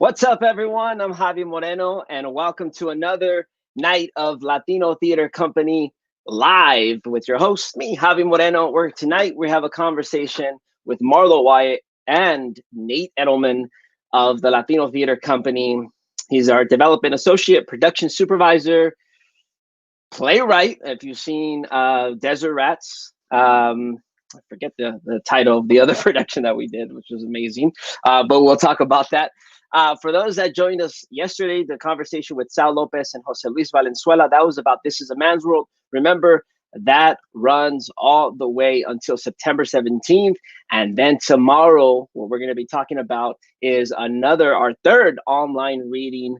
What's up, everyone? I'm Javi Moreno, and welcome to another night of Latino Theater Company live with your host, me, Javi Moreno. Tonight we have a conversation with Marlow, Wyatt, and Nate Edelman of the Latino Theater Company. He's our development associate, production supervisor, playwright. If you've seen Desert Rats, I forget the title of the other production that we did, which was amazing, but we'll talk about that. For those that joined us yesterday, the conversation with Sal Lopez and Jose Luis Valenzuela, that was about This Is a Man's World. Remember, that runs all the way until September 17th. And then tomorrow, what we're going to be talking about is our third online reading.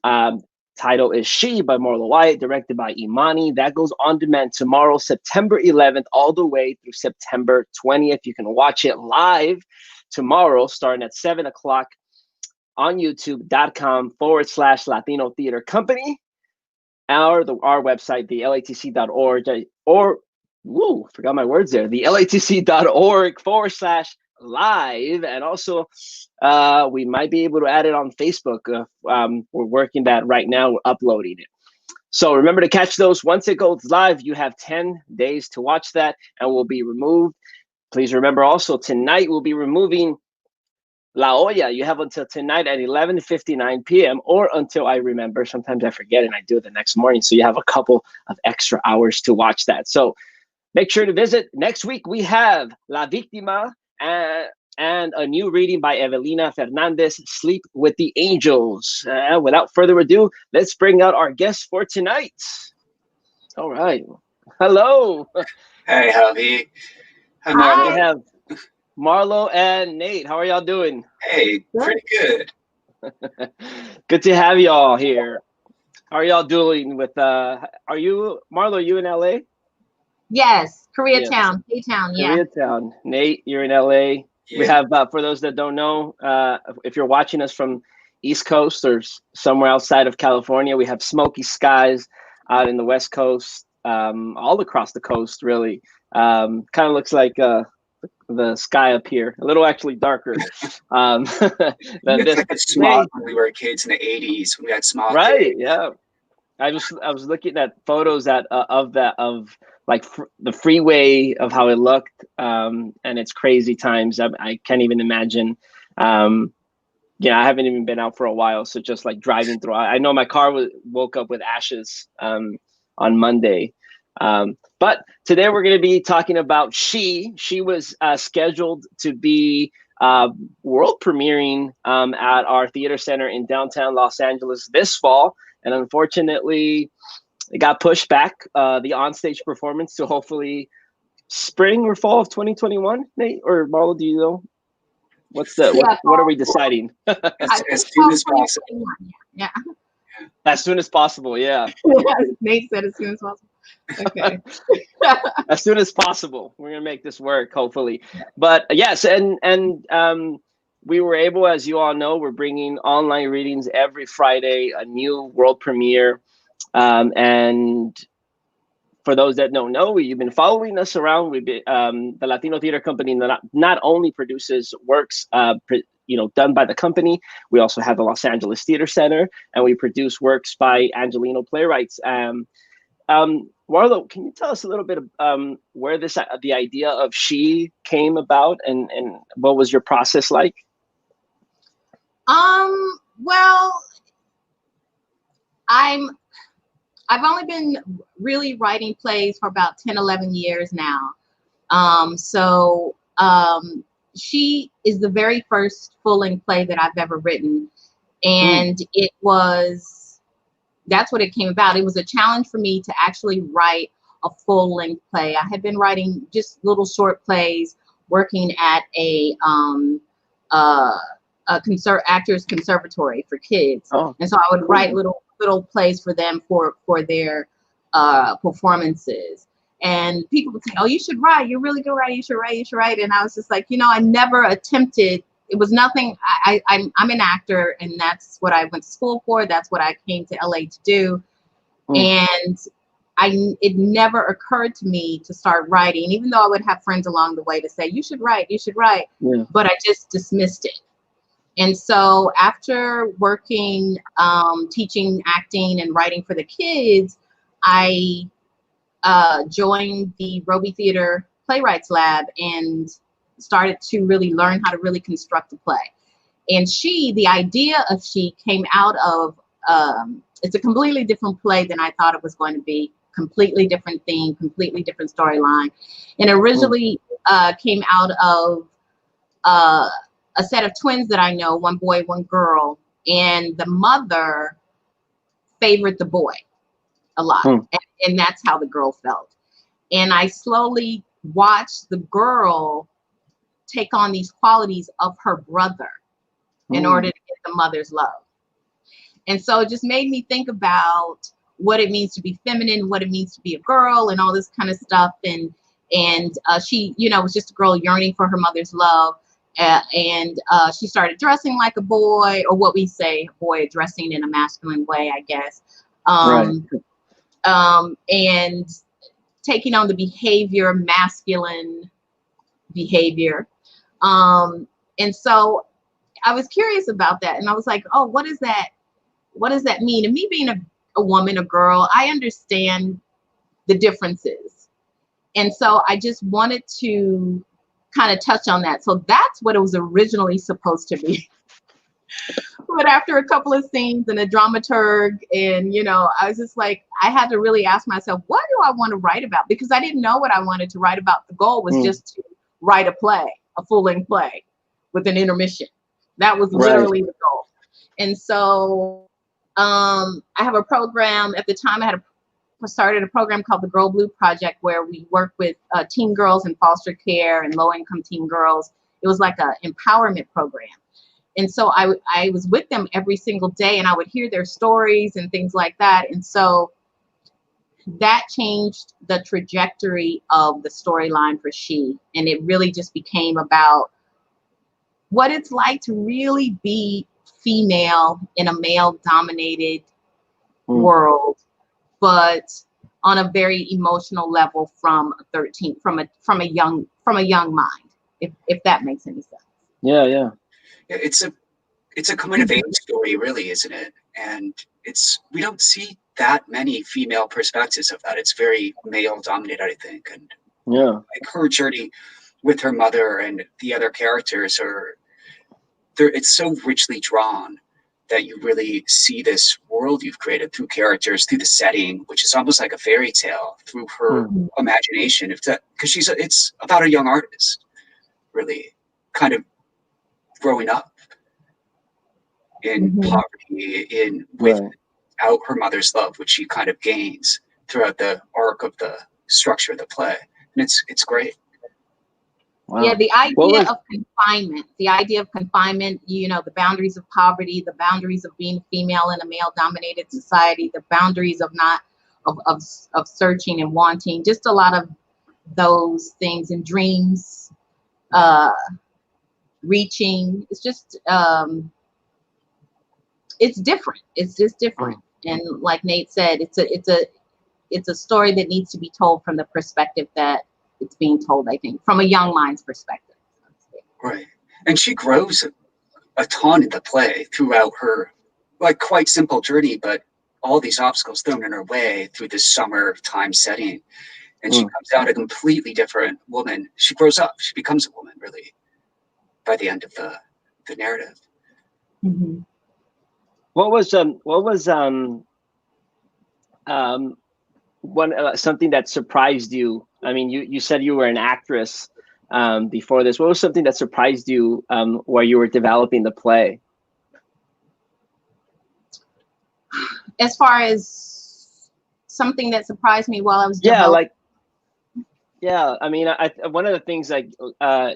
Title is She by Marla Wyatt, directed by Imani. That goes on demand tomorrow, September 11th, all the way through September 20th. You can watch it live tomorrow, starting at 7 o'clock on youtube.com/Latino Theater Company, or our website, the latc.org, forgot my words there, the latc.org/live. And also, we might be able to add it on Facebook. We're working that right now. We're uploading it. So remember to catch those. Once it goes live, you have 10 days to watch that and will be removed. Please remember also, tonight we'll be removing La Olla. You have until tonight at 11:59 p.m. or until I remember. Sometimes I forget and I do it the next morning. So you have a couple of extra hours to watch that. So make sure to visit. Next week, we have La Víctima and a new reading by Evelina Fernandez, Sleep with the Angels. Without further ado, let's bring out our guests for tonight. All right. Hello. Hey, Javi. Hi. We have Marlo and Nate. How are y'all doing? Hey, pretty good. Good to have y'all here. How are y'all doing with are you, Marlo, are you in LA? Yes, Koreatown, A-Town, yeah. Koreatown. Nate, you're in LA. Yeah. We have, for those that don't know, if you're watching us from East Coast or somewhere outside of California, we have smoky skies out in the West Coast, all across the coast, really. Kind of looks like the sky up here, a little actually darker than this. Like smog when we were kids in the 80s when we had smog. Right, yeah. I was looking at photos of like the freeway, of how it looked, and it's crazy times. I can't even imagine. I haven't even been out for a while, so just like driving through. I know my car woke up with ashes on Monday. But today we're going to be talking about She. She was scheduled to be world premiering at our theater center in downtown Los Angeles this fall. And unfortunately, it got pushed back, the onstage performance, to hopefully spring or fall of 2021. Nate or Marla, do you know? What are we deciding? As soon as possible. Yeah. As soon as possible, yeah. Nate said as soon as possible. Okay. As soon as possible. We're gonna make this work, hopefully. But yes, and we were able, as you all know, we're bringing online readings every Friday, a new world premiere. And for those that don't know, you've been following us around. The Latino Theater Company not only produces works done by the company, we also have the Los Angeles Theater Center, and we produce works by Angelino playwrights. Marlo, can you tell us a little bit of where the idea of She came about, and what was your process like? Well, I've only been really writing plays for about 10, 11 years now. She is the very first full-length play that I've ever written. And that's what it came about. It was a challenge for me to actually write a full-length play. I had been writing just little short plays, working at a actors conservatory for kids. Oh. And so I would write little plays for them for their performances. And people would say, "Oh, you should write. You're really good writer. You should write." And I was just like, I never attempted. It was nothing. I'm an actor, and that's what I went to school for. That's what I came to LA to do. And it never occurred to me to start writing, even though I would have friends along the way to say, "You should write. You should write." Yeah. But I just dismissed it. And so after working, teaching acting and writing for the kids, I joined the Roby Theater Playwrights Lab and started to really learn how to really construct a play. And the idea of She came out of, it's a completely different play than I thought it was going to be, completely different theme, completely different storyline. And originally came out of a set of twins that I know, one boy, one girl, and the mother favored the boy a lot. And that's how the girl felt. And I slowly watched the girl take on these qualities of her brother in order to get the mother's love. And so it just made me think about what it means to be feminine, what it means to be a girl, and all this kind of stuff. And she, you know, was just a girl yearning for her mother's love. And she started dressing like a boy, or what we say, a boy dressing in a masculine way, I guess. And taking on the behavior, masculine behavior. And so I was curious about that. And I was like, oh, what does that mean? And me being a woman, a girl, I understand the differences. And so I just wanted to kind of touch on that. So that's what it was originally supposed to be. But after a couple of scenes and a dramaturg, and, you know, I was just like, I had to really ask myself, what do I want to write about? Because I didn't know what I wanted to write about. The goal was just to write a play, a full-length play with an intermission. That was literally the goal. And so I have a program. At the time, I started a program called the Girl Blue Project, where we work with teen girls in foster care and low-income teen girls. It was like an empowerment program. And so I was with them every single day, and I would hear their stories and things like that. And so that changed the trajectory of the storyline for She. And it really just became about what it's like to really be female in a male-dominated world, but on a very emotional level from a young mind, if that makes any sense. Yeah. It's a coming of age story, really, isn't it? And we don't see that many female perspectives of that. It's very male dominated, I think. And like her journey with her mother and the other characters it's so richly drawn that you really see this world you've created through characters, through the setting, which is almost like a fairy tale, through her imagination. Because it's about a young artist, really, kind of growing up in poverty, without her mother's love, which she kind of gains throughout the arc of the structure of the play. And it's great. Wow. Yeah, the idea of confinement, you know, the boundaries of poverty, the boundaries of being female in a male-dominated society, the boundaries of searching and wanting, just a lot of those things, and dreams, reaching. It's just it's different. It's just different. And like Nate said, it's a story that needs to be told from the perspective that it's being told, I think, from a young mind's perspective. Right. And she grows a ton in the play throughout her, like, quite simple journey, but all these obstacles thrown in her way through this summertime setting. And she comes out a completely different woman. She grows up. She becomes a woman, really, by the end of the narrative. What was something that surprised you? I mean, you said you were an actress before this. What was something that surprised you while you were developing the play? As far as something that surprised me while I was developing. I mean, one of the things, like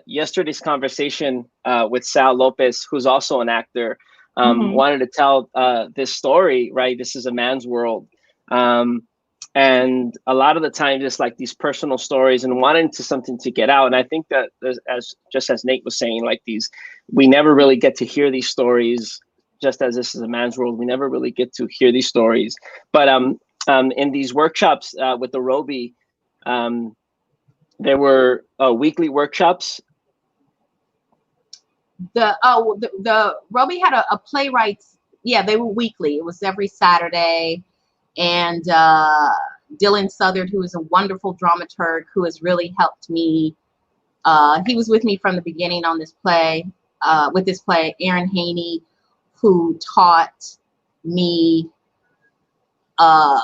yesterday's conversation with Sal Lopez, who's also an actor, wanted to tell this story, right? This is a man's world. And a lot of the time, just like these personal stories and wanting something to get out. And I think that as Nate was saying, like we never really get to hear these stories, just as this is a man's world. We never really get to hear these stories. But in these workshops with the Roby, there were weekly workshops. the Roby had a playwrights. Yeah, they were weekly. It was every Saturday, and Dylan Southard, who is a wonderful dramaturg, who has really helped me. He was with me from the beginning on this play. With this play, Aaron Haney, who taught me, that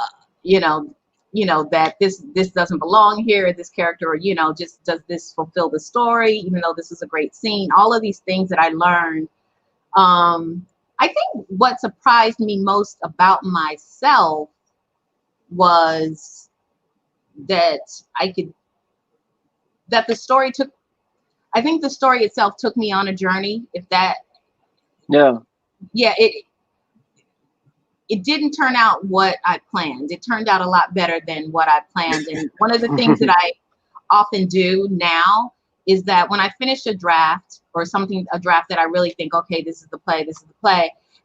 this doesn't belong here, this character, or, just does this fulfill the story, even though this is a great scene. All of these things that I learned. I think what surprised me most about myself was that the story took, I think the story itself took me on a journey. It didn't turn out what I planned. It turned out a lot better than what I planned. And one of the things that I often do now is that when I finish a draft or a draft that I really think, okay, this is the play,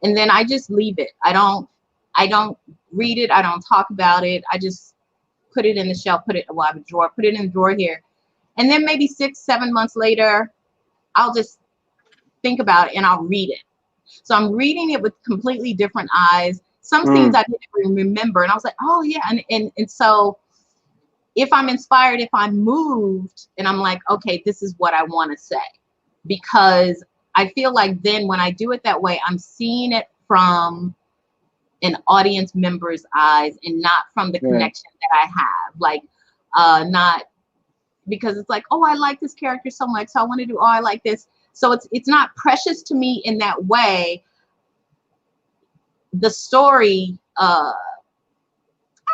and then I just leave it. I don't read it. I don't talk about it. I just put it in the shelf, I have a drawer, put it in the drawer here. And then maybe 6-7 months later, I'll just think about it and I'll read it. So I'm reading it with completely different eyes. Some scenes I didn't even remember. And I was like, oh yeah. And so if I'm inspired, if I'm moved, and I'm like, okay, this is what I want to say. Because I feel like then when I do it that way, I'm seeing it from an audience member's eyes and not from the connection that I have. Like, not because it's like, oh, I like this character so much, so I want to do, I like this. So it's not precious to me in that way. The story, I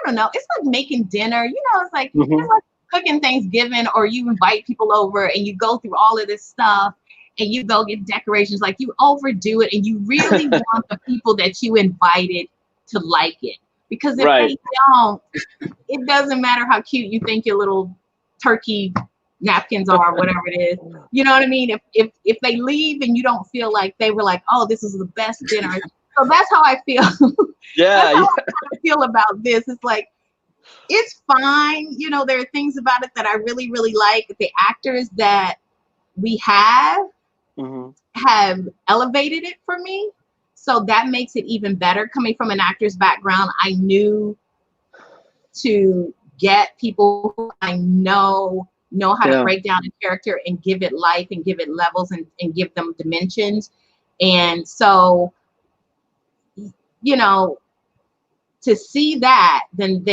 don't know, it's like making dinner, it's like, it's like cooking Thanksgiving, or you invite people over and you go through all of this stuff and you go get decorations, like you overdo it and you really want the people that you invited to like it. Because if they don't, it doesn't matter how cute you think your little turkey napkins are, whatever it is. You know what I mean? If they leave and you don't feel like they were like, oh, this is the best dinner. So that's how I feel. That's how I feel about this. It's like, it's fine. There are things about it that I really, really like. The actors that we have elevated it for me. So that makes it even better. Coming from an actor's background, I knew to get people who I know how to break down a character and give it life and give it levels and give them dimensions. And so, to see that, then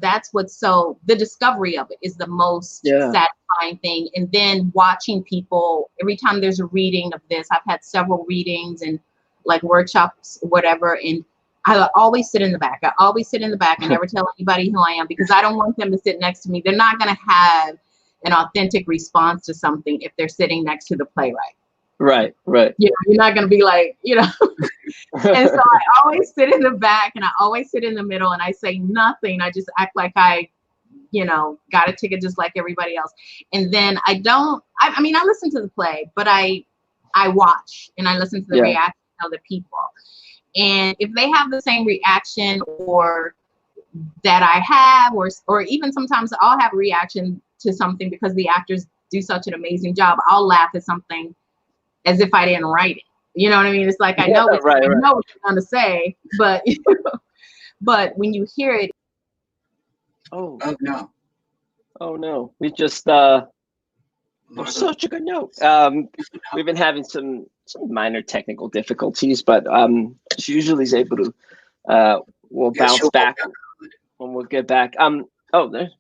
that's what's the discovery of it is the most satisfying thing. And then watching people, every time there's a reading of this, I've had several readings and like workshops, whatever, and I always sit in the back. I never tell anybody who I am because I don't want them to sit next to me. They're not going to have an authentic response to something if they're sitting next to the playwright. Right. You're not going to be like, And so I always sit in the back and I always sit in the middle and I say nothing. I just act like I got a ticket just like everybody else. And then I listen to the play, but I watch and I listen to the reaction of the people. And if they have the same reaction or that I have, or even sometimes I'll have a reaction to something because the actors do such an amazing job, I'll laugh at something as if I didn't write it. You know what I mean? It's like, I know what you're going to say, but, but when you hear it. Oh no. We just, such a good note. We've been having some minor technical difficulties, but she usually is able to, we'll bounce back when we'll get back. There. Is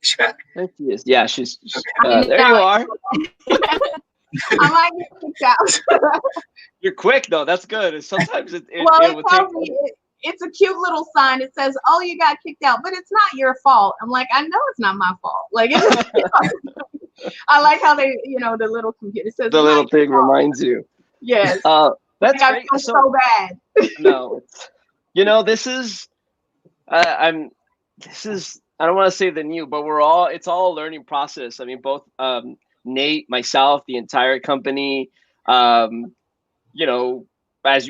she back? There she is. Yeah, she's there you are. I might get kicked out. You're quick though. That's good. Sometimes it tells me it's a cute little sign. It says, "Oh, you got kicked out," but it's not your fault. I'm like, I know it's not my fault. Like, I like how they, the little computer says the little thing reminds you. Yes. That's like, great. I feel so bad. No, this is. This is. I don't want to say the new, but it's all a learning process. I mean, both Nate, myself, the entire company, as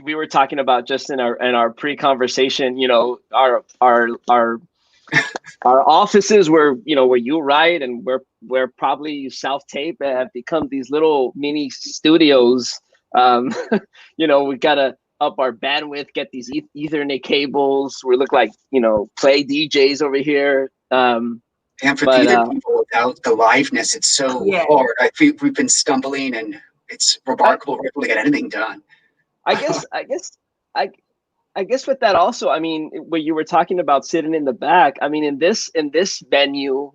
we were talking about just in our pre-conversation, our our offices where you write and where probably you self-tape have become these little mini studios. We gotta up our bandwidth, get these Ethernet cables. We look like play DJs over here. And for theater people, without the liveness, it's so hard. We've been stumbling, and it's remarkable we're able to get anything done. I guess with that also, I mean, when you were talking about sitting in the back, I mean, in this venue,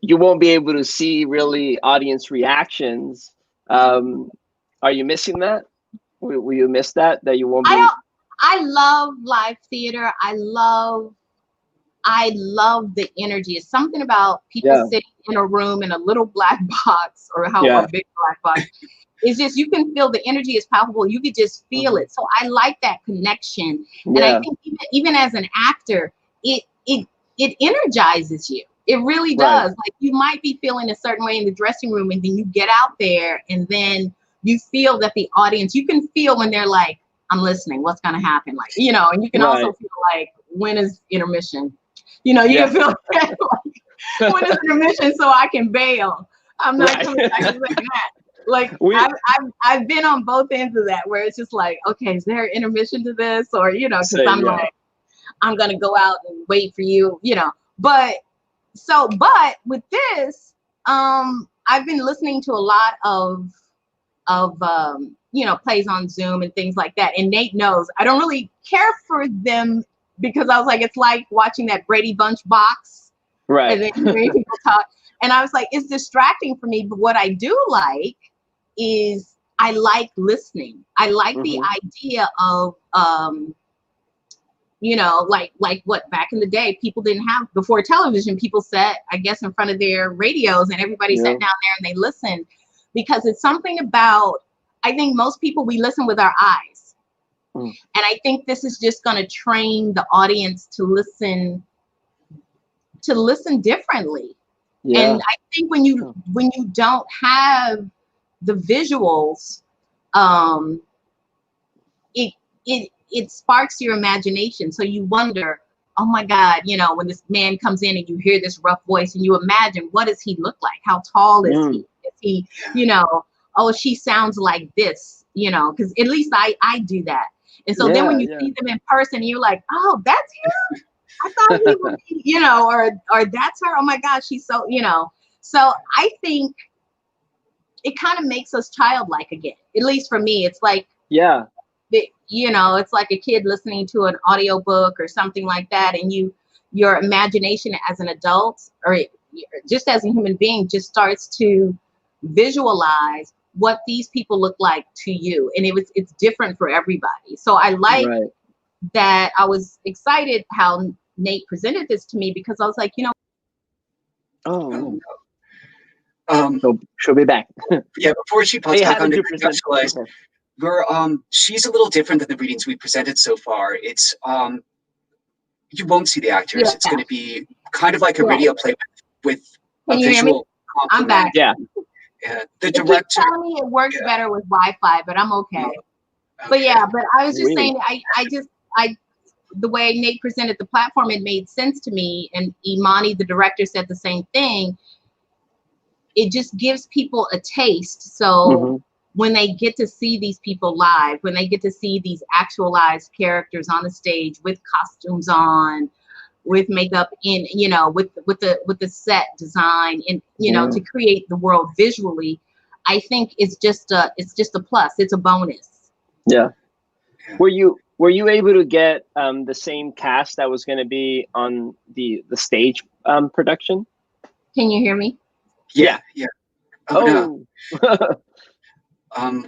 you won't be able to see really audience reactions. Are you missing that? Will you miss that you won't be? I love live theater. I love the energy. It's something about people sitting in a room in a little black box or a big black box. It's just, you can feel the energy is palpable. You could just feel it. So I like that connection. And I think even as an actor, it energizes you. It really does. Like, you might be feeling a certain way in the dressing room, and then you get out there, and then you feel that the audience, you can feel when they're like, I'm listening, what's going to happen? Like, and you can also feel like, when is intermission? You can feel like, when is intermission so I can bail? I'm not coming back to that. Like, I've been on both ends of that, where it's just like, okay, is there intermission to this? Or, because I'm like, I'm going to go out and wait for you, But with this, I've been listening to a lot of plays on Zoom and things like that. And Nate knows I don't really care for them, because I was like, it's like watching that Brady Bunch box. Right. And then hearing people talk. And I was like, it's distracting for me. But what I do like is I like listening. I like the idea of, like what back in the day people didn't have before television. People sat, I guess, in front of their radios, and everybody sat down there and they listened, because it's something about, I think most people, we listen with our eyes. And I think this is just going to train the audience to listen differently. And I think when you don't have the visuals, it sparks your imagination. So you wonder, oh my God, when this man comes in and you hear this rough voice, and you imagine, what does he look like? How tall is he? Is he, oh, she sounds like this, because at least I do that. And so then when you see them in person, you're like, oh, that's him? I thought he would be, or that's her. Oh my gosh, she's so, So I think it kind of makes us childlike again. At least for me, it's like, it's like a kid listening to an audiobook or something like that. And your imagination as an adult, or just as a human being, just starts to visualize what these people look like to you. And it's different for everybody. So I like that. I was excited how Nate presented this to me, because I was like, so she'll be back. Before she pops back on to she's a little different than the readings we presented so far. It's you won't see the actors. It's going to be kind of like a radio play with a visual complement. I'm back. The director telling me it works better with Wi-Fi, but I'm okay. But but I was just saying, I the way Nate presented the platform, it made sense to me. And Imani, the director, said the same thing. It just gives people a taste. So when they get to see these people live, when they get to see these actualized characters on the stage with costumes on, with makeup in, with the set design, and to create the world visually, I think it's just a plus. It's a bonus. Yeah. Were you able to get the same cast that was going to be on the stage production? Can you hear me? Yeah. Oh. No.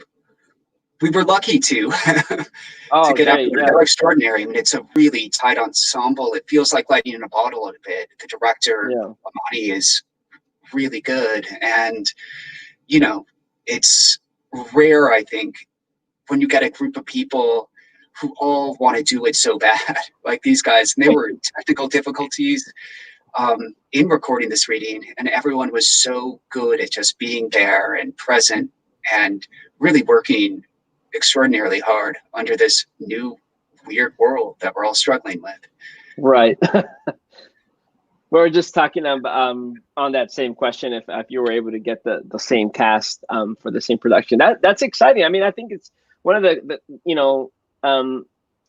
We were lucky to get up. They're extraordinary. I mean, it's a really tight ensemble. It feels like lightning in a bottle a bit. The director, Amani, is really good. And, it's rare, I think, when you get a group of people who all want to do it so bad, like these guys. And there were technical difficulties in recording this reading, and everyone was so good at just being there and present and really working extraordinarily hard under this new weird world that we're all struggling with. Right. we're just talking on that same question, if you were able to get the same cast for the same production. That's exciting. I mean, I think it's one of the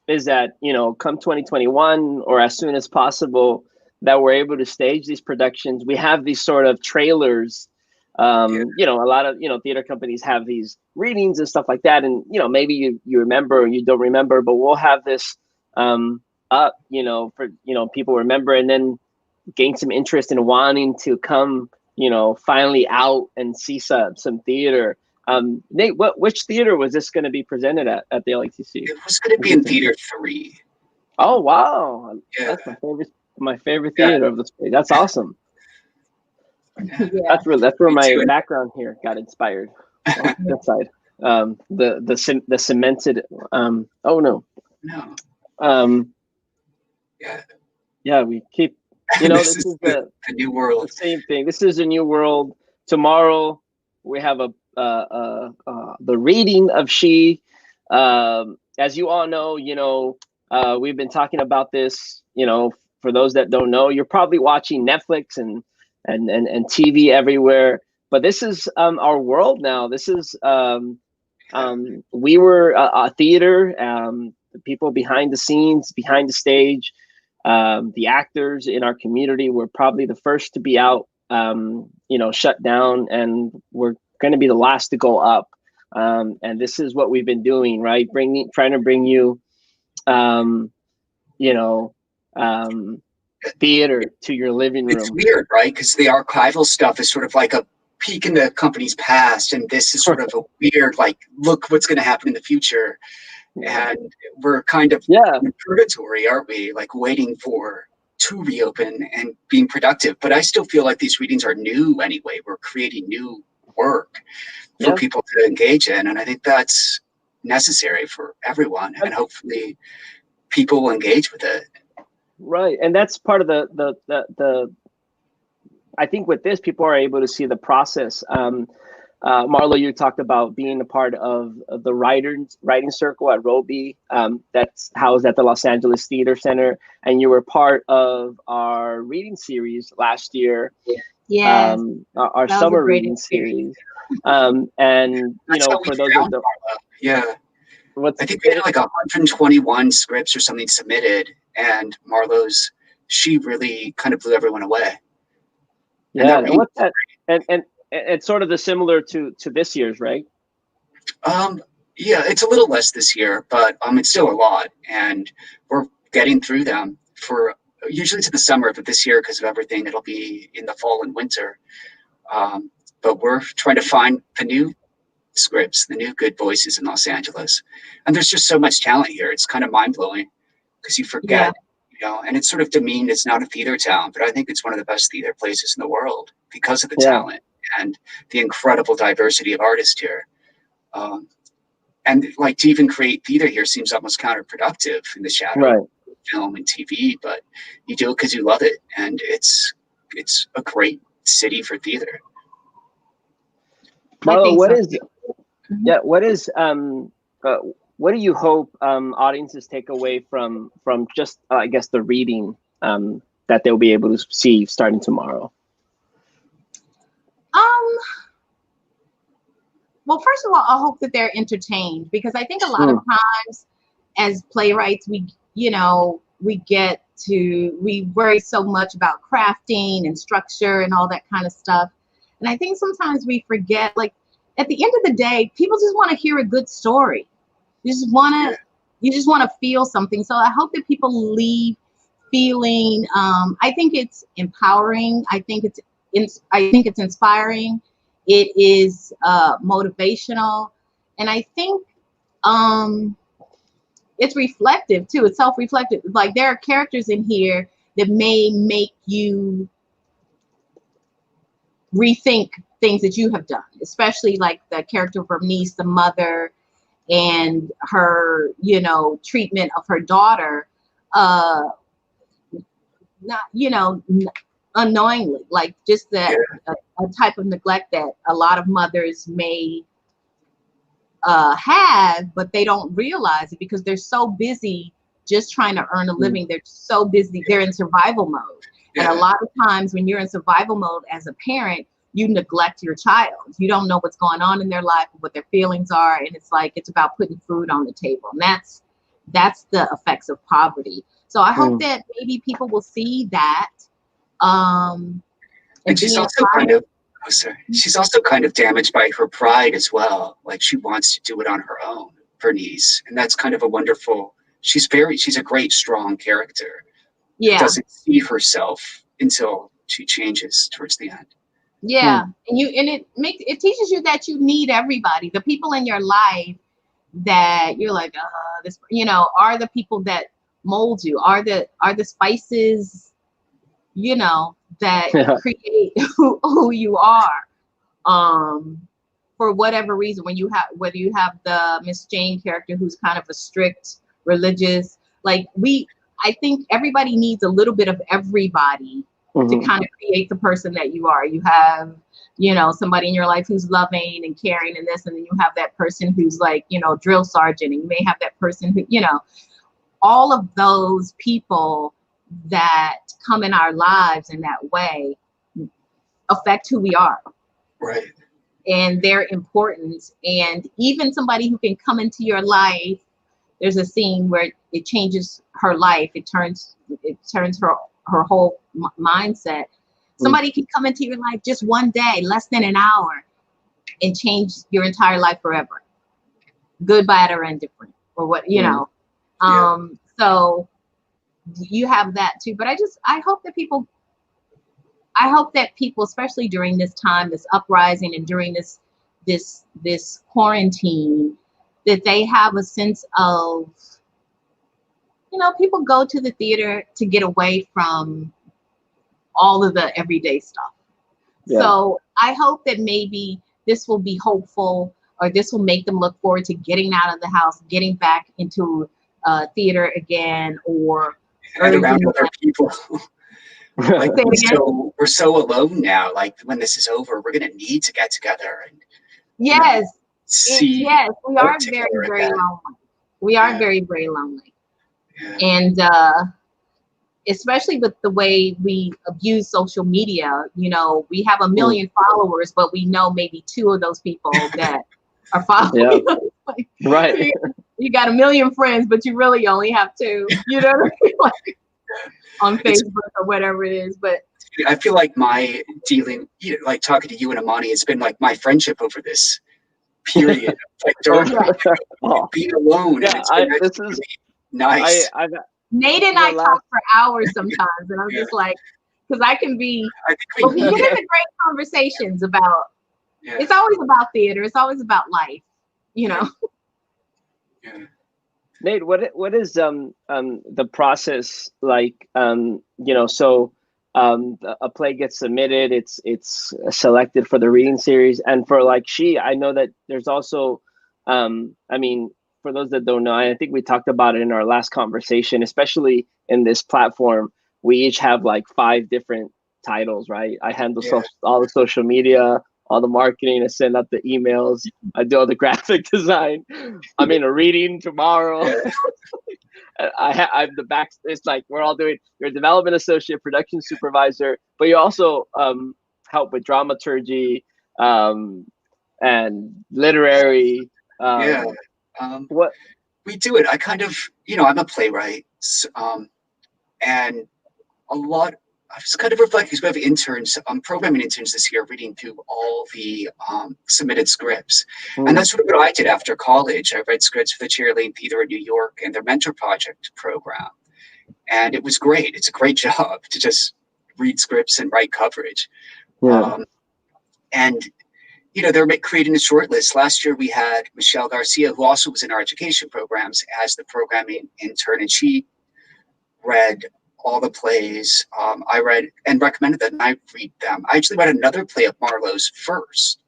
is that, come 2021 or as soon as possible, that we're able to stage these productions. We have these sort of trailers. A lot of theater companies have these readings and stuff like that, and maybe you remember or you don't remember, but we'll have this up, for people remember, and then gain some interest in wanting to come, finally out and see some theater. Nate, which theater was this going to be presented at the LATC? It was going to be in Theater 3. Oh wow, yeah. That's my favorite theater of the space. That's awesome. Yeah. That's where my background here got inspired. On that side, the cemented. Oh no. Yeah, we keep. This is the new world. The same thing. This is a new world. Tomorrow we have the reading of She. As you all know, we've been talking about this. For those that don't know, you're probably watching Netflix and TV everywhere. But this is our world now. This is we were a theater. The people behind the scenes, behind the stage. The actors in our community were probably the first to be out, shut down, and we're going to be the last to go up. And this is what we've been doing, right? Trying to bring you, theater to your living room. It's weird, right? Because the archival stuff is sort of like a peek in the company's past, and this is sort of a weird, like, look what's going to happen in the future. And we're kind of in purgatory, aren't we? Like waiting to reopen and being productive. But I still feel like these readings are new anyway. We're creating new work for people to engage in. And I think that's necessary for everyone. And hopefully people will engage with it. Right. And that's part of the I think with this, people are able to see the process. Marla, you talked about being a part of the writing circle at Roby. That's housed at the Los Angeles Theater Center, and you were part of our reading series last year. Yeah, our summer reading series. And for those that don't, I think we had like 121 scripts or something submitted, and Marlow's She really kind of blew everyone away. Yeah, and what's that? And it's sort of the similar to this year's, right? Yeah, it's a little less this year, but it's still a lot, and we're getting through them for usually to the summer, but this year, because of everything, it'll be in the fall and winter. But we're trying to find the new scripts, the new good voices in Los Angeles, and there's just so much talent here. It's kind of mind-blowing because you forget. And it's sort of demeaned. It's not a theater town, but I think it's one of the best theater places in the world because of the talent and the incredible diversity of artists here. And like to even create theater here seems almost counterproductive in the shadow of film and TV, but you do it because you love it, and it's a great city for theater. Marla, what do you hope audiences take away from just I guess the reading that they'll be able to see starting tomorrow? Well, first of all, I hope that they're entertained, because I think a lot of times as playwrights, we worry so much about crafting and structure and all that kind of stuff. And I think sometimes we forget, like, at the end of the day, people just want to hear a good story. You just want to feel something. So I hope that people leave feeling, I think it's empowering. I think it's inspiring. It is motivational. And I think it's reflective too. It's self-reflective. Like, there are characters in here that may make you rethink things that you have done, especially like the character of Bernice, the mother, and her, treatment of her daughter, unknowingly, like just that a type of neglect that a lot of mothers may have, but they don't realize it because they're so busy just trying to earn a living. They're so busy. They're in survival mode. And a lot of times when you're in survival mode as a parent, you neglect your child. You don't know what's going on in their life, what their feelings are. And it's like, it's about putting food on the table. And that's the effects of poverty. So I hope that maybe people will see that. And she's also she's also kind of damaged by her pride as well. Like she wants to do it on her own, Bernice. And that's kind of a wonderful, she's a great, strong character. Yeah. Doesn't see herself until she changes towards the end. Yeah. And it teaches you that you need everybody. The people in your life that you're like, this, are the people that mold you, are the spices, that create who you are. For whatever reason, whether you have the Miss Jane character who's kind of a strict religious, I think everybody needs a little bit of everybody to kind of create the person that you are. You have, somebody in your life who's loving and caring and this, and then you have that person who's like, drill sergeant, and you may have that person who, all of those people that come in our lives in that way affect who we are. Right. And their importance. And even somebody who can come into your life, there's a scene where it changes her life. It turns her whole mindset. Somebody can come into your life just one day, less than an hour, and change your entire life forever. Good, bad, or indifferent, or what, So you have that too. But I hope that people, especially during this time, this uprising, and during this quarantine, that they have a sense of, people go to the theater to get away from all of the everyday stuff. Yeah. So I hope that maybe this will be hopeful, or this will make them look forward to getting out of the house, getting back into theater again, or around other people. Like we're so alone now. Like when this is over, we're gonna need to get together and yes, see. Yes, we are very, very lonely. We are very, very lonely, and especially with the way we abuse social media. We have 1 million followers, but we know maybe 2 of those people that are following us. Right. You got 1 million friends, but you really only have 2. You know what I mean? On Facebook or whatever it is. But I feel like my dealing, like talking to you and Amani, it's been like my friendship over this period, like during being alone. Yeah, this is nice. Nate and I talk for hours sometimes, and I'm just like, because I can be. We get into great conversations about. Yeah. It's always about theater. It's always about life, Yeah. Nate, what is the process like? So a play gets submitted, it's selected for the reading series, and for I know that there's also, for those that don't know, I think we talked about it in our last conversation, especially in this platform, we each have 5 different titles, right? I handle all the social media, all the marketing, I send out the emails, I do all the graphic design. I'm in a reading tomorrow. I'm the back. It's we're all doing. You're a development associate, production supervisor, but you also help with dramaturgy and literary. What we do it. I kind of, I'm a playwright, and I was kind of reflecting because we have interns, programming interns this year, reading through all the submitted scripts. And that's sort of what I did after college. I read scripts for the Cheerleading Theater in New York and their mentor project program. And it was great. It's a great job to just read scripts and write coverage. Yeah. They're creating a short list. Last year we had Michelle Garcia, who also was in our education programs, as the programming intern, and she read all the plays. I read and recommended that, and I read them. I actually read another play of Marlow's first,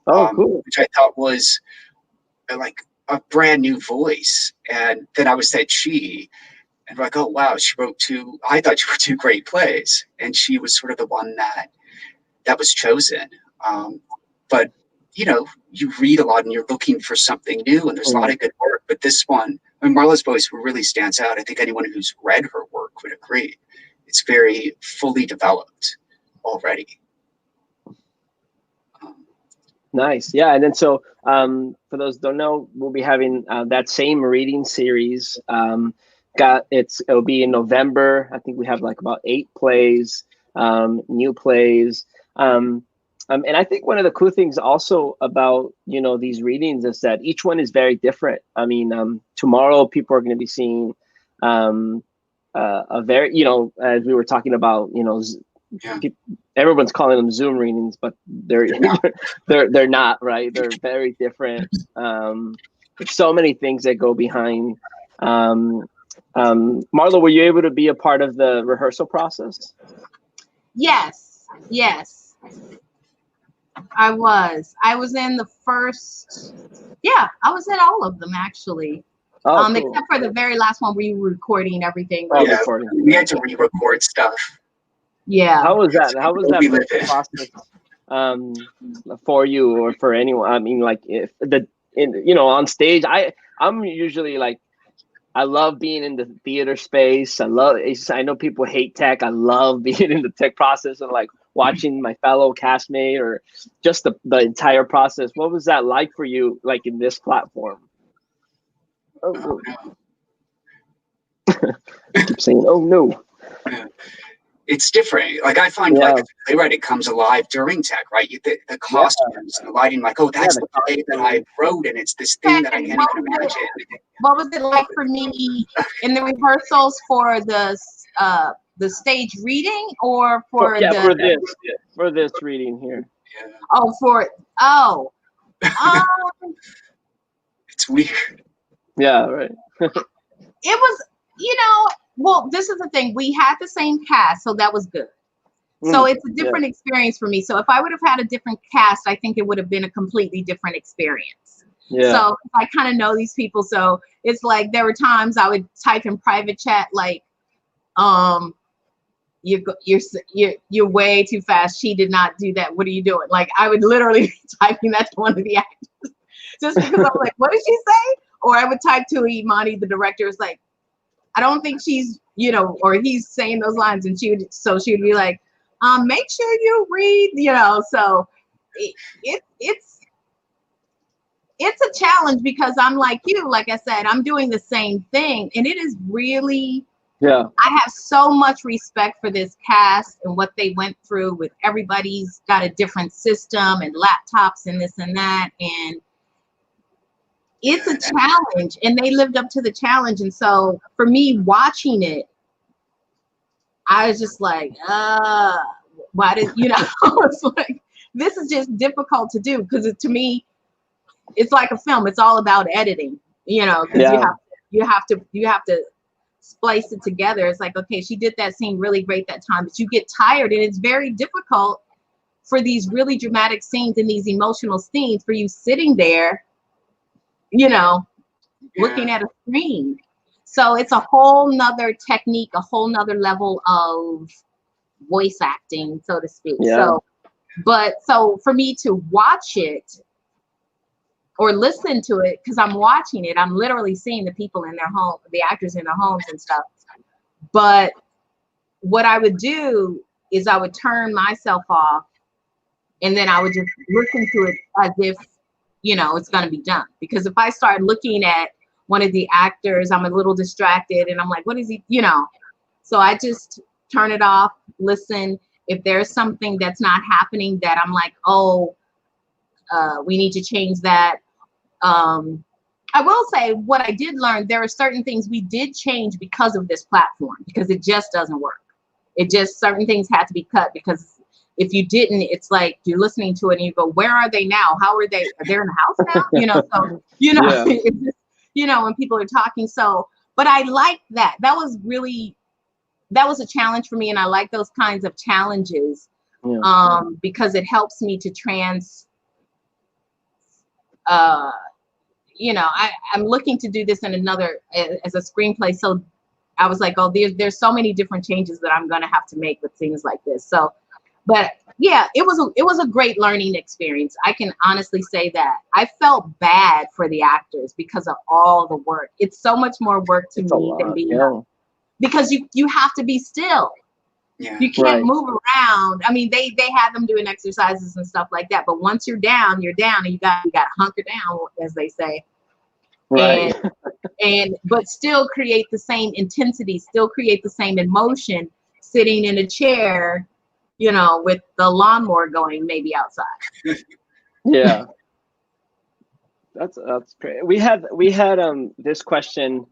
cool. which I thought was a brand new voice. And then I was said she, and like, oh wow, she wrote 2. I thought she wrote 2 great plays, and she was sort of the one that was chosen. But you read a lot and you're looking for something new, and there's a lot of good work. But this one, Marla's voice really stands out. I think anyone who's read her work would agree. it's very fully developed already. Nice. Yeah. And then so for those who don't know, we'll be having that same reading series. It'll be in November. I think we have like about 8 plays, new plays. And I think one of the cool things also about, you know, these readings is that each one is very different. I mean, tomorrow people are going to be seeing a very, you know, as we were talking about, you know, everyone's calling them Zoom readings, but they're not, right? They're very different. There's so many things that go behind. Marla, were you able to be a part of the rehearsal process? Yes. I was in the first, I was in all of them actually. Oh, cool. Except for the very last one where you were recording everything. Oh, yeah, we had to re-record stuff. Yeah. How was that? How was that process for you or for anyone? I mean, like you know, on stage, I'm usually like, I love being in the theater space. I know people hate tech. I love being in the tech process and like watching my fellow castmate or just the entire process. What was that like for you, like in this platform? Oh, I keep saying, oh no. It's different. Like I find like Playwright, it comes alive during tech, right? The costumes and the lighting, like, oh, that's the play that I wrote, and it's this thing that I can't even imagine. What was it like for me in the rehearsals for the stage reading or for for this reading here? Yeah. It's weird. Yeah, right. It was, you know, well, this is the thing. We had the same cast, so that was good. So it's a different experience for me. So if I would have had a different cast, I think it would have been a completely different experience. Yeah. So I kind of know these people. So it's like there were times I would type in private chat like, you're way too fast. She did not do that. What are you doing? Like I would literally be typing that to one of the actors just because I'm like, what did she say? Or I would type to Imani, the director, is like, I don't think she's, you know, or he's saying those lines, and she would be like, make sure you read, you know. So it's a challenge because I'm like you, like I said, I'm doing the same thing, and it is really, I have so much respect for this cast and what they went through with everybody's got a different system and laptops and this and that, and it's a challenge, and they lived up to the challenge. And so for me watching it, I was just like, why did, you know, it's like, this is just difficult to do because to me, it's like a film. It's all about editing, you know, because you have to splice it together. It's like, okay, she did that scene really great that time, but you get tired, and it's very difficult for these really dramatic scenes and these emotional scenes for you sitting there, you know, looking at a screen. So it's a whole nother technique, a whole nother level of voice acting, so to speak. So for me to watch it or listen to it, because I'm watching it, I'm literally seeing the people in their home, the actors in their homes and stuff. But what I would do is I would turn myself off, and then I would just listen to it as if, you know, it's going to be done. Because if I start looking at one of the actors, I'm a little distracted, and I'm like, what is he, you know? So I just turn it off, listen. If there's something that's not happening that I'm like, we need to change that. I will say what I did learn, there are certain things we did change because of this platform, because it just doesn't work. It just, certain things had to be cut, because if you didn't, it's like you're listening to it and you go, where are they now? How are they? Are they in the house now? You know, so, you know, it's just, you know, when people are talking. So, but I like that. That was a challenge for me. And I like those kinds of challenges because it helps me to you know, I'm looking to do this in another, as a screenplay. So I was like, oh, there's so many different changes that I'm going to have to make with things like this. So, but yeah, it was a great learning experience. I can honestly say that. I felt bad for the actors because of all the work. It's so much more work to me than being, because you have to be still. Yeah. You can't move around. I mean, they have them doing exercises and stuff like that. But once you're down, and you got to hunker down, as they say. Right. But still create the same intensity, still create the same emotion, sitting in a chair, you know, with the lawnmower going maybe outside. Yeah. That's great. We had this question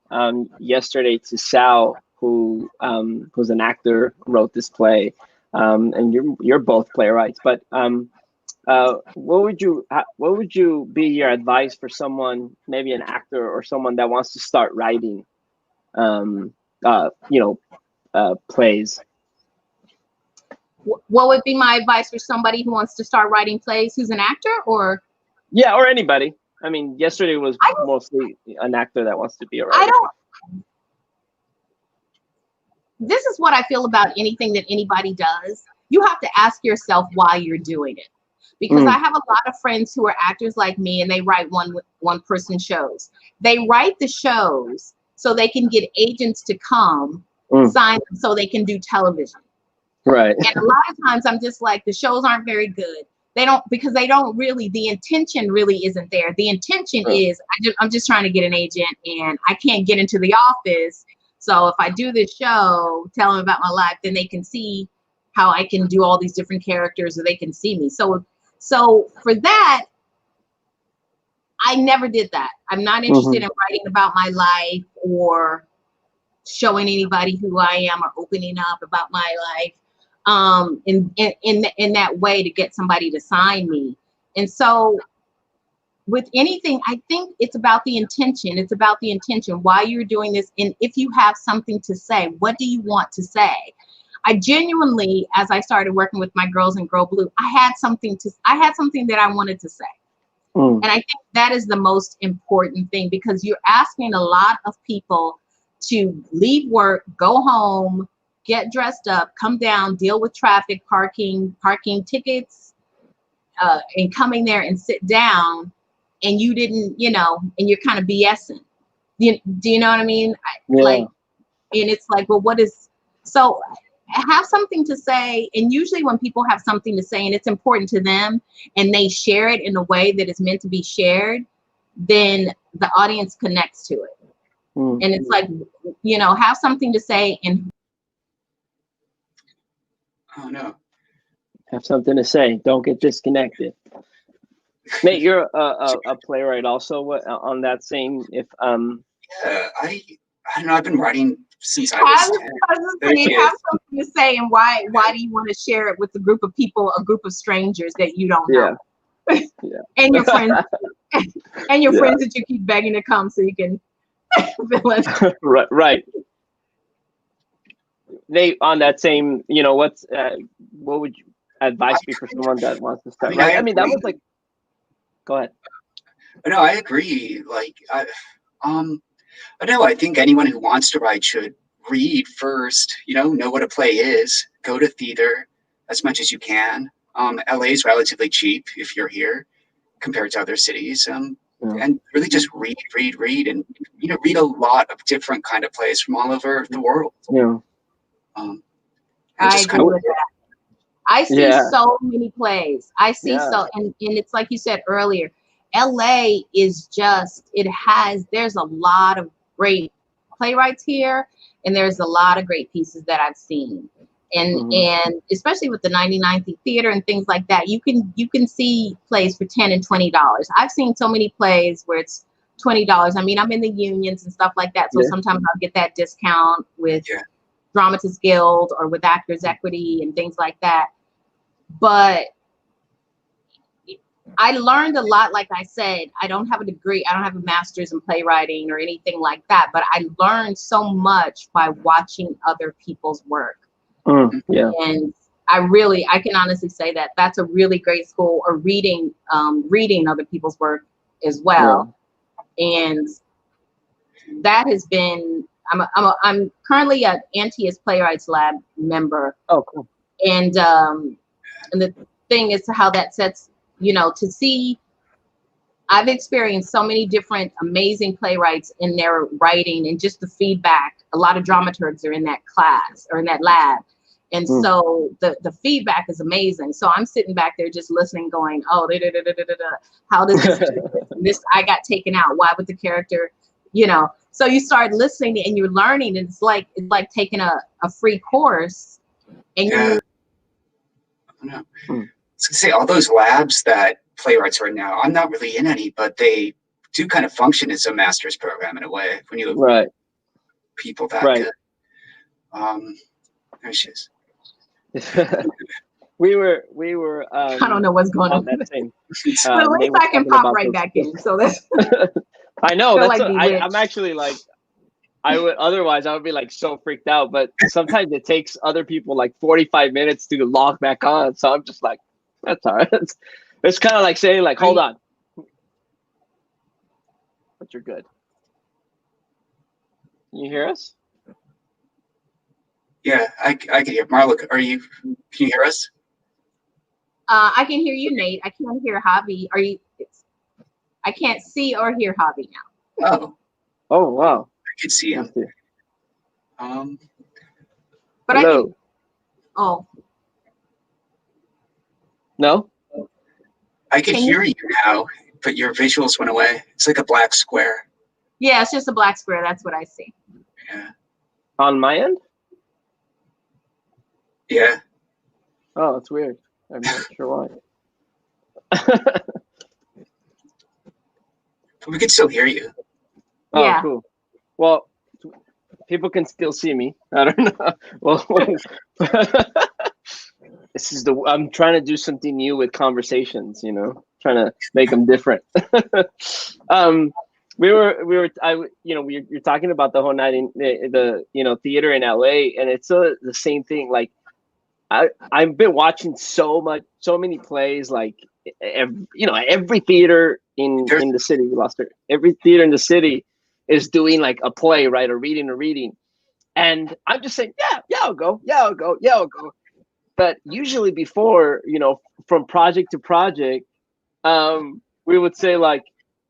yesterday to Sal, who's an actor, wrote this play, and you're both playwrights. But what would you be your advice for someone, maybe an actor or someone that wants to start writing, plays? What would be my advice for somebody who wants to start writing plays, who's an actor, or? Yeah, or anybody. I mean, yesterday was mostly an actor that wants to be a writer. This is what I feel about anything that anybody does. You have to ask yourself why you're doing it. Because I have a lot of friends who are actors like me, and they write one-person shows. They write the shows so they can get agents to come sign them so they can do television. Right. And a lot of times I'm just like, the shows aren't very good. Because they don't really, the intention really isn't there. The intention is, I'm just trying to get an agent, and I can't get into the office. So if I do this show, tell them about my life, then they can see how I can do all these different characters, or they can see me. So for that, I never did that. I'm not interested in writing about my life or showing anybody who I am or opening up about my life. In that way to get somebody to sign me. And so with anything, I think it's about the intention. It's about the intention, why you're doing this. And if you have something to say, what do you want to say? I genuinely, as I started working with my girls in Grow Blue, I had something that I wanted to say. And I think that is the most important thing, because you're asking a lot of people to leave work, go home, get dressed up, come down, deal with traffic, parking tickets, and coming there and sit down, and you didn't, and you're kind of BSing. Do you know what I mean? Like, and it's like, well, so have something to say. And usually when people have something to say and it's important to them, and they share it in a way that is meant to be shared, then the audience connects to it. And it's like, have something to say and oh no. Have something to say. Don't get disconnected. Nate, you're a playwright also. On that same, if Yeah, I don't know. I've been writing since I was 10. Have something to say, and why do you want to share it with a group of people, a group of strangers that you don't know? And your friends, friends that you keep begging to come so you can fill in. Right. Nate, on that same, what would you advice be for someone that wants to start? I mean, that was like, go ahead. No, I agree. Like, but no, I think anyone who wants to write should read first, know what a play is, go to theater as much as you can. LA is relatively cheap if you're here compared to other cities. And really just read, and, read a lot of different kind of plays from all over the world. Yeah. I agree with that. I see so many plays. I see and it's like you said earlier, LA is just, there's a lot of great playwrights here, and there's a lot of great pieces that I've seen. And especially with the 99th Theater and things like that, you can see plays for $10 and $20. I've seen so many plays where it's $20. I mean, I'm in the unions and stuff like that, so sometimes I'll get that discount with Dramatists Guild or with Actors Equity and things like that. But I learned a lot. Like I said, I don't have a degree. I don't have a master's in playwriting or anything like that. But I learned so much by watching other people's work. And I can honestly say that that's a really great school, or reading other people's work as well. And that has been, I'm currently an Antioch's Playwrights Lab member. Oh, cool. And the thing is how that sets, to see, I've experienced so many different amazing playwrights in their writing, and just the feedback. A lot of dramaturgs are in that class or in that lab. And so the feedback is amazing. So I'm sitting back there just listening, going, oh, how does this I got taken out? Why would the character, you know? So you start listening and you're learning, and it's like taking a free course. And I was gonna say, all those labs that playwrights are in now, I'm not really in any, but they do kind of function as a master's program in a way when you have people that good. There she is. we were I don't know what's going on. That same, but at least I can pop right back in. So that's I know that's I'm actually like, I would be like so freaked out, but sometimes it takes other people like 45 minutes to log back on. So I'm just like, that's all right. It's kind of like saying like, hold on. But you're good. Can you hear us? Yeah, I can hear. Marla, can you hear us? I can hear you, Nate. I can't hear Javi. I can't see or hear Javi now. Oh, wow. I can see him. But hello. No? I can hear you now, but your visuals went away. It's like a black square. Yeah, it's just a black square. That's what I see. Yeah. On my end? Yeah. Oh, that's weird. I'm not sure why. But we can still hear you. Oh, yeah. Cool. Well, people can still see me. I don't know. Well, I'm trying to do something new with conversations, you know, trying to make them different. You're talking about the whole night in the theater in LA, and it's the same thing. Like I've been watching so many plays, like every theater in the city, every theater in the city is doing like a play, right? A reading. And I'm just saying, yeah, I'll go. But usually before, from project to project, we would say like,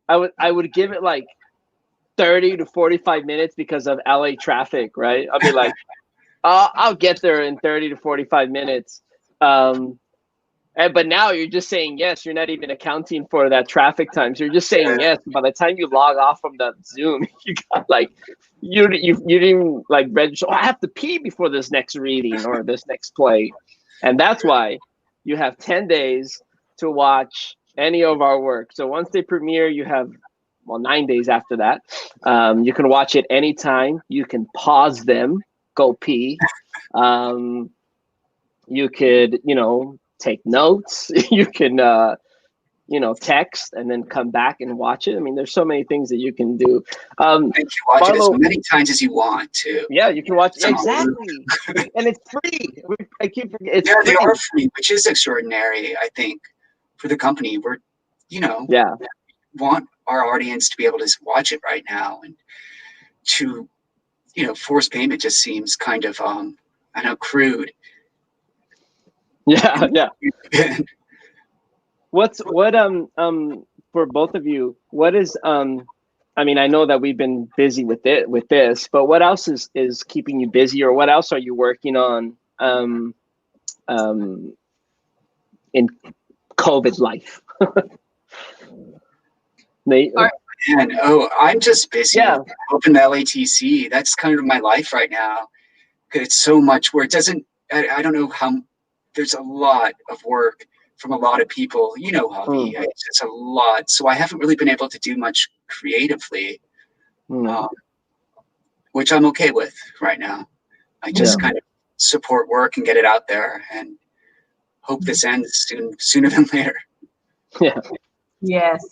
I would give it like 30 to 45 minutes because of LA traffic, right? I'll be like, I'll get there in 30 to 45 minutes. But now you're just saying yes. You're not even accounting for that traffic time. So you're just saying yes. By the time you log off from the Zoom, you got like, you didn't even like register. I have to pee before this next reading or this next play. And that's why you have 10 days to watch any of our work. So once they premiere, you have 9 days after that. You can watch it anytime. You can pause them, go pee. You could, take notes. You can, text and then come back and watch it. I mean, there's so many things that you can do. And you watch Marlow, it as many times as you want to. Yeah, you can watch it. Exactly. And it's free. I keep forgetting. It's free. They are free, which is extraordinary, I think, for the company. We're, want our audience to be able to watch it right now, and to, force payment just seems kind of, crude. Yeah. What for both of you, what is I mean, I know that we've been busy with this, but what else is keeping you busy, or what else are you working on in COVID life? Nate? I'm just busy. Yeah. Open the LATC. That's kind of my life right now. It's so much where it doesn't, I don't know how, there's a lot of work from a lot of people, Javi, it's a lot. So I haven't really been able to do much creatively, which I'm okay with right now. I just kind of support work and get it out there and hope this ends sooner than later. Yeah. Yes.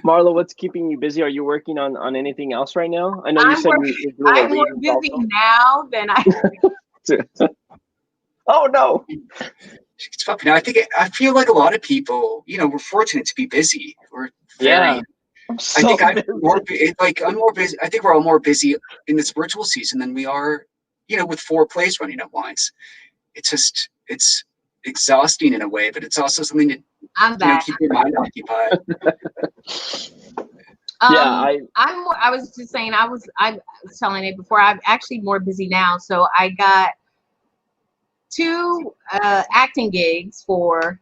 Marla, what's keeping you busy? Are you working on anything else right now? I know you said you're doing I'm more busy now than I. Oh no! It's fucking. I feel like a lot of people, we're fortunate to be busy. We're very. I'm more busy. I'm more busy. I think we're all more busy in this virtual season than we are, with 4 plays running at once. It's exhausting in a way, but it's also something to keep your mind occupied. I was just saying, I was telling it before, I'm actually more busy now. So I got 2 acting gigs for,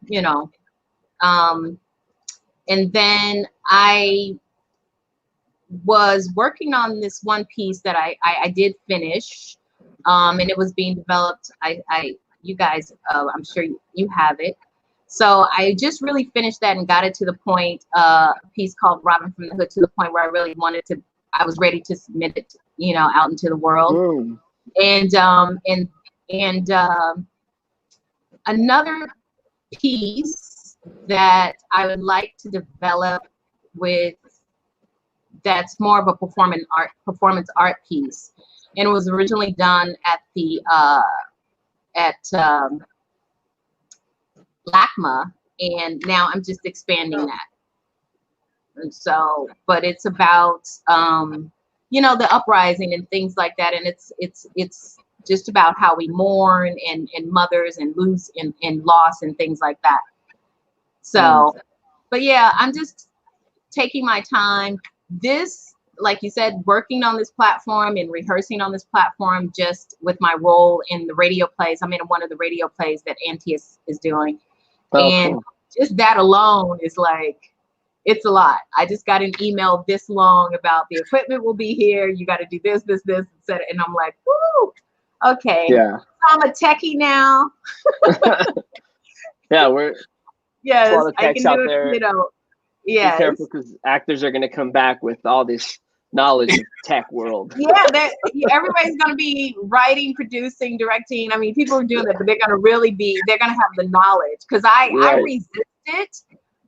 and then I was working on this one piece that I did finish, and it was being developed. You guys, I'm sure you have it. So I just really finished that and got it to the point, a piece called Robin from the Hood, to the point where I really I was ready to submit it, out into the world. And another piece that I would like to develop that's more of a performance art piece, and it was originally done at the LACMA, and now I'm just expanding that. And so, but it's about the uprising and things like that, and it's just about how we mourn and mothers and lose and loss and things like that. So, but yeah, I'm just taking my time. This, like you said, working on this platform and rehearsing on this platform, just with my role in the radio plays. I'm in one of the radio plays that Auntie is doing. And just that alone is like, it's a lot. I just got an email this long about the equipment will be here. You got to do this, etc. And I'm like, woo, okay. Yeah. So I'm a techie now. Yeah, yes, a lot of techs out there. Yes. Be careful, because actors are going to come back with all this knowledge of tech world. Yeah, everybody's going to be writing, producing, directing. I mean, people are doing that, but they're going to have the knowledge. Because I resist it.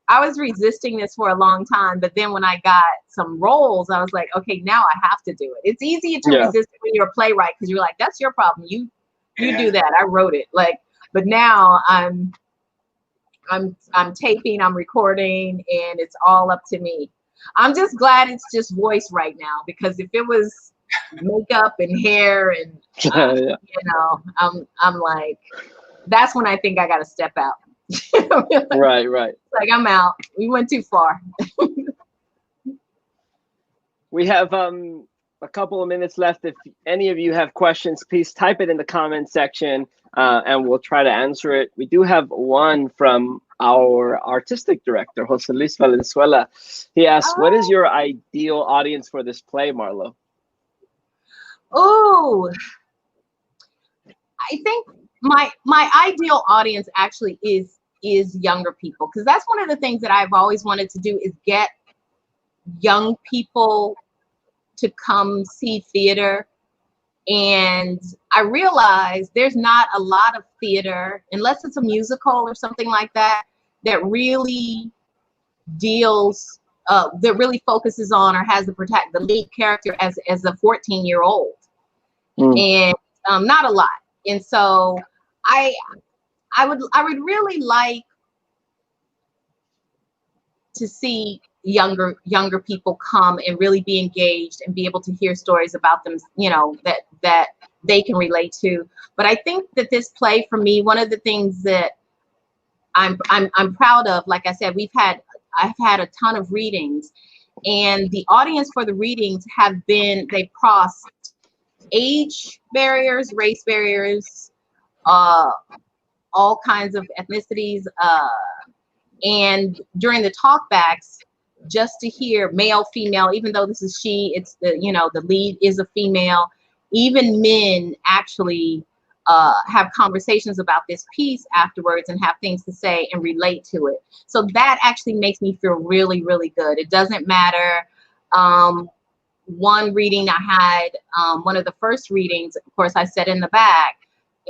I was resisting this for a long time, but then when I got some roles, I was like, okay, now I have to do it. It's easier to resist when you're a playwright, because you're like, that's your problem. You do that. I wrote it. But now I'm taping, I'm recording, and it's all up to me. I'm just glad it's just voice right now, because if it was makeup and hair and I'm like, that's when I think I got to step out. Right. Like, I'm out. We went too far. We have a couple of minutes left. If any of you have questions, please type it in the comment section, and we'll try to answer it. We do have one from our artistic director, Jose Luis Valenzuela. He asks, what is your ideal audience for this play, Marlo? Oh, I think my ideal audience actually is younger people, because that's one of the things that I've always wanted to do, is get young people to come see theater. And I realized there's not a lot of theater, unless it's a musical or something like that, that really deals, that really focuses on or has the lead character as a 14-year-old. And not a lot. And so I would really like to see younger people come and really be engaged and be able to hear stories about them, that they can relate to. But I think that this play, for me, one of the things that I'm proud of, like I said, I've had a ton of readings, and the audience for the readings they've crossed age barriers, race barriers, all kinds of ethnicities, and during the talkbacks, just to hear male, female, even though this is it's the lead is a female, even men actually have conversations about this piece afterwards and have things to say and relate to it. So that actually makes me feel really, really good. It doesn't matter. One reading I had, one of the first readings, of course, I sat in the back,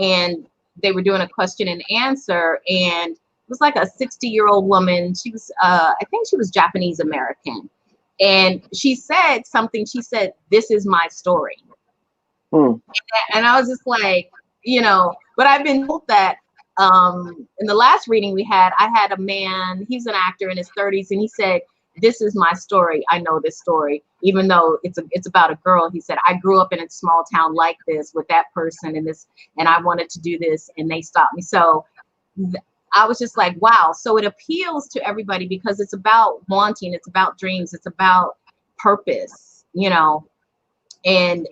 and they were doing a question and answer, and it was like a 60-year-old woman. She was, I think she was Japanese American. And she said something, she said, "This is my story." And I was just like, but I've been told that in the last reading we had, I had a man, he's an actor in his 30s, and he said, "This is my story. I know this story, even though it's about a girl." He said, "I grew up in a small town like this with that person and I wanted to do this, and they stopped me." So I was just like, wow. So it appeals to everybody, because it's about wanting, it's about dreams, it's about purpose, you know, and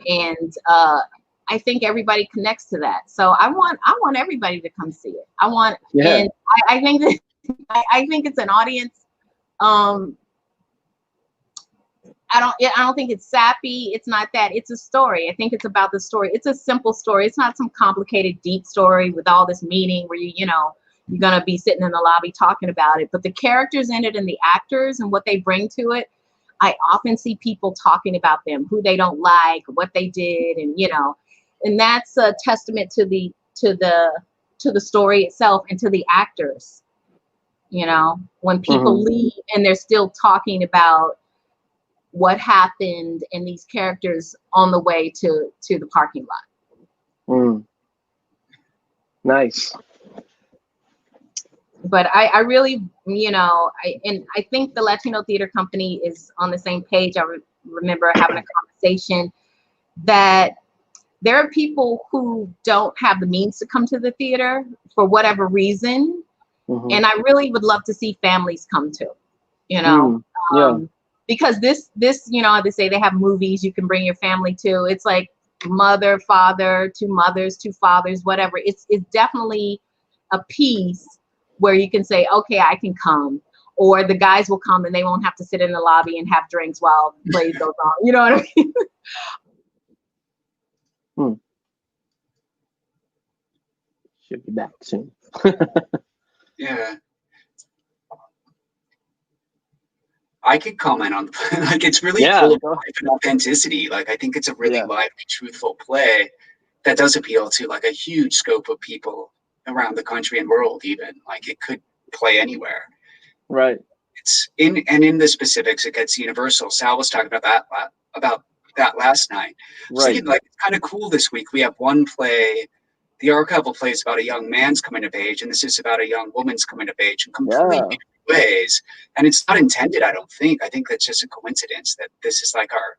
I think everybody connects to that. So I want everybody to come see it. And I think that I think it's an audience. I don't think it's sappy. It's not that. It's a story. I think it's about the story. It's a simple story. It's not some complicated, deep story with all this meaning where you're going to be sitting in the lobby talking about it. But the characters in it and the actors and what they bring to it, I often see people talking about them, who they don't like, what they did, and and that's a testament to the story itself and to the actors. When people leave and they're still talking about what happened and these characters on the way to the parking lot. Nice. But I really, I think the Latino Theater Company is on the same page. I remember having a conversation that there are people who don't have the means to come to the theater for whatever reason. And I really would love to see families come to, because this, they say they have movies you can bring your family to. It's like mother, father, two mothers, two fathers, whatever. It's definitely a piece where you can say, okay, I can come, or the guys will come and they won't have to sit in the lobby and have drinks while the play goes on. You know what I mean? Should be back soon. Yeah. I could comment on like it's really full of life and authenticity. Like I think it's a really lively, truthful play that does appeal to like a huge scope of people around the country and world. Even like it could play anywhere. Right. It's in the specifics, it gets universal. Sal was talking about that last night. Right. So, like it's kind of cool. This week we have one play. The archival play is about a young man's coming of age, and this is about a young woman's coming of age in completely different ways. And it's not intended, I don't think. I think that's just a coincidence that this is like our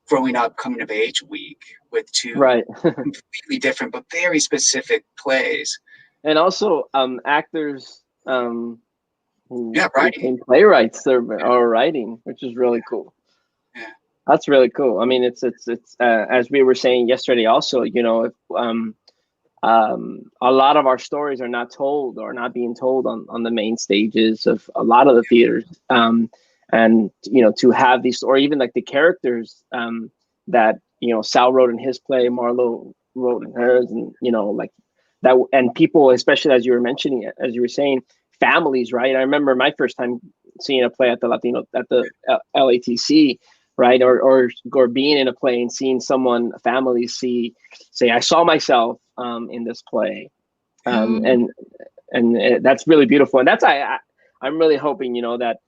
growing up coming of age week with two completely different but very specific plays. And also actors who writing. Playwrights are writing, which is really cool. Yeah. That's really cool. I mean, it's as we were saying yesterday also, if a lot of our stories are not told or not being told on the main stages of a lot of the theaters. And, to have these, or even like the characters that, Sal wrote in his play, Marlow wrote in hers, and, like that, and people, especially as you were mentioning it, as you were saying, families, right? I remember my first time seeing a play at the LATC, right? Or being in a play and seeing a family say, I saw myself in this play, and that's really beautiful. And that's I'm really hoping that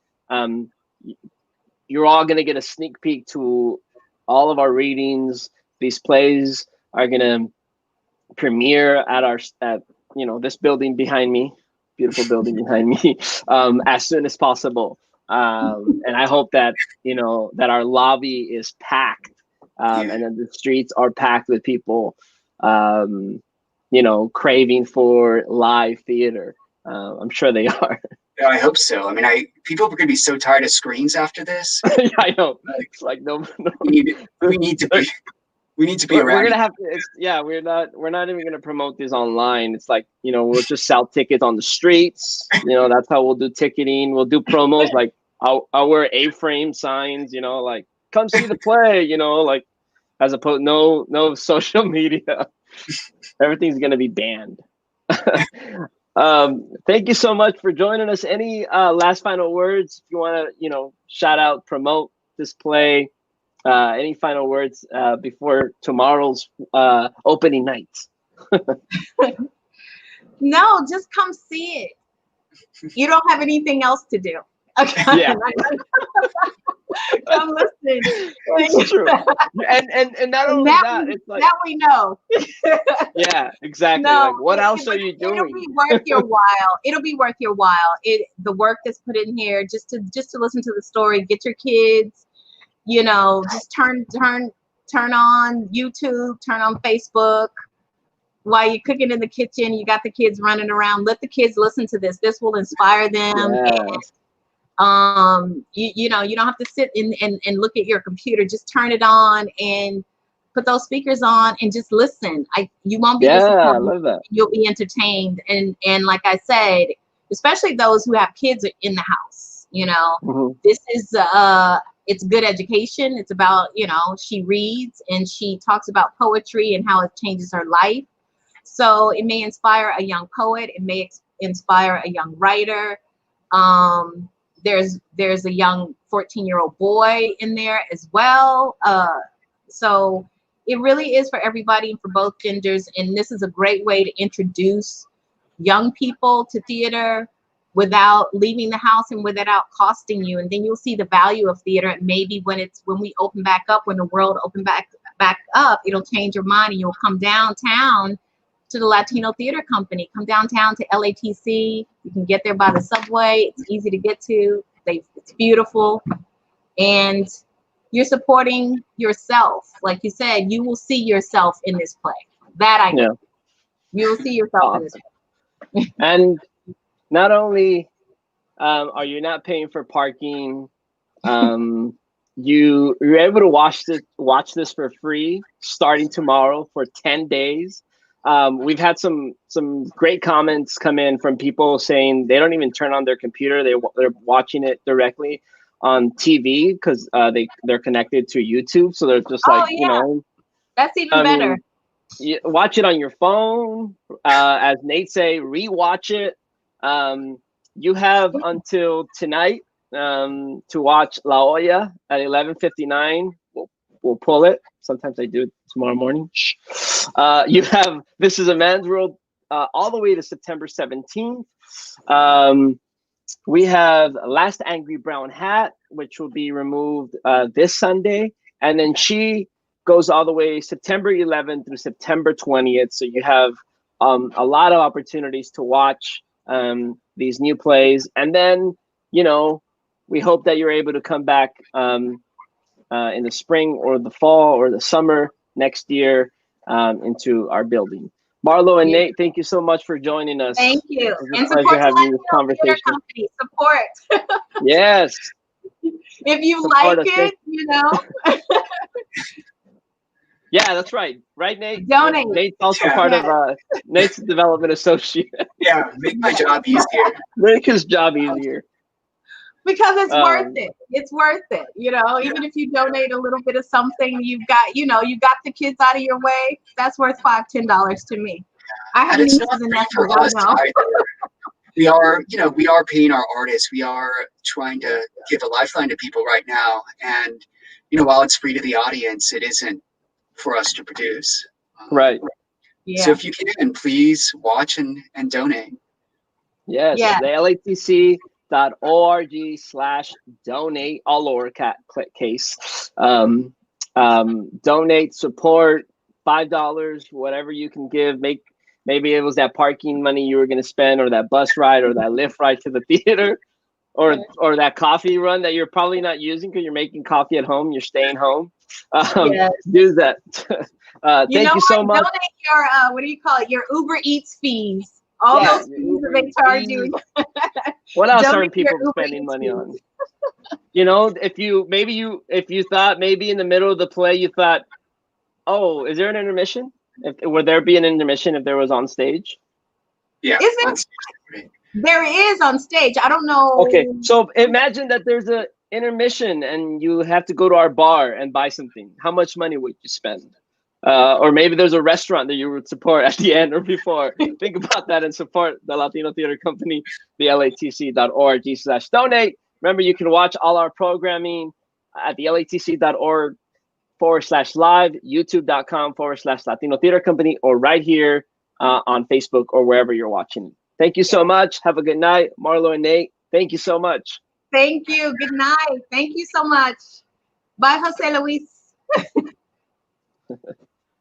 you're all going to get a sneak peek to all of our readings. These plays are going to premiere at this building behind me, beautiful building behind me, as soon as possible. And I hope that that our lobby is packed, and then the streets are packed with people craving for live theater. I'm sure they are. Yeah, I hope so. I mean, people are going to be so tired of screens after this. Yeah, I know. It's like no. We need to be. We need to be around. We're gonna have to. We're not even gonna promote this online. It's like we'll just sell tickets on the streets. That's how we'll do ticketing. We'll do promos like I'll wear A-frame signs. Like come see the play. Like as opposed no social media. Everything's gonna be banned. Thank you so much for joining us. Any last final words? If you want to, shout out, promote this play, any final words before tomorrow's opening night? No, just come see it. You don't have anything else to do. Okay. Yeah. Come listen. It's true. And not only that, it's like that we know. Yeah, exactly. No, like, what else are you doing? It'll be worth your while. It'll be worth your while. The work that's put in here, just to listen to the story, get your kids, just turn on YouTube, turn on Facebook. While you're cooking in the kitchen, you got the kids running around. Let the kids listen to this. This will inspire them. Yes. You know, you don't have to sit and look at your computer. Just turn it on and put those speakers on and just listen. You won't be disappointed. I love that. You'll be entertained. And like I said, especially those who have kids in the house, you know, this is it's good education. It's about, you know, she reads and she talks about poetry and how it changes her life. So it may inspire a young poet. It may inspire a young writer. There's a young 14-year-old boy in there as well. So it really is for everybody and for both genders. And this is a great way to introduce young people to theater without leaving the house and without costing you. And then you'll see the value of theater. And maybe when we open back up, when the world open back up, it'll change your mind and you'll come downtown to the Latino Theater Company. Come downtown to LATC. You can get there by the subway. It's easy to get to. It's beautiful. And you're supporting yourself. Like you said, you will see yourself in this play. That I know. You will see yourself in this play. And not only are you not paying for parking, you're able to watch this for free starting tomorrow for 10 days. We've had some great comments come in from people saying they don't even turn on their computer. They're watching it directly on TV because they're connected to YouTube. So they're just like, you know, that's even better. You watch it on your phone. As Nate say, rewatch it. You have until tonight to watch La Olla at 11:59. We'll pull it. Sometimes I do it tomorrow morning. You have This Is a Man's World all the way to September 17th. We have Last Angry Brown Hat, which will be removed this Sunday. And then She goes all the way September 11th through September 20th. So you have a lot of opportunities to watch these new plays. And then, you know, we hope that you're able to come back in the spring or the fall or the summer next year into our building. Marlo and Nate, thank you so much for joining us. Thank you. It's a pleasure having this conversation. Support. Yes. If you like it, you know. Yeah, that's right. Right, Nate? Donate. Nate's also part of Nate's development associate. Yeah, make my job easier. Make his job easier. Because it's worth it. It's worth it. You know, even if you donate a little bit of something, you got the kids out of your way. That's worth $5, $10 to me. I have nieces and nephews. I know. We are paying our artists. We are trying to give a lifeline to people right now. And, you know, while it's free to the audience, it isn't for us to produce. Right. Yeah. So if you can, please watch and donate. Yes. Yeah. The LATC.org/donate, all lowercase. Donate, support, $5, whatever you can give. Maybe it was that parking money you were going to spend, or that bus ride, or that Lyft ride to the theater, or that coffee run that you're probably not using because you're making coffee at home. You're staying home. Do that. Thank you so much. Donate your what do you call it? Your Uber Eats fees. All those fees that they charge you. What else aren't people spending money on? You know, if you thought maybe in the middle of the play you thought, oh, is there an intermission? Would there be an intermission if there was on stage? Yeah. There is on stage. I don't know. Okay, so imagine that there's a intermission and you have to go to our bar and buy something. How much money would you spend? Or maybe there's a restaurant that you would support at the end or before. Think about that and support the Latino Theater Company, the LATC.org/donate. Remember, you can watch all our programming at the LATC.org/live, YouTube.com/Latino Theater Company, or right here on Facebook or wherever you're watching. Thank you so much. Have a good night. Marlo and Nate, thank you so much. Thank you. Good night. Thank you so much. Bye, Jose Luis.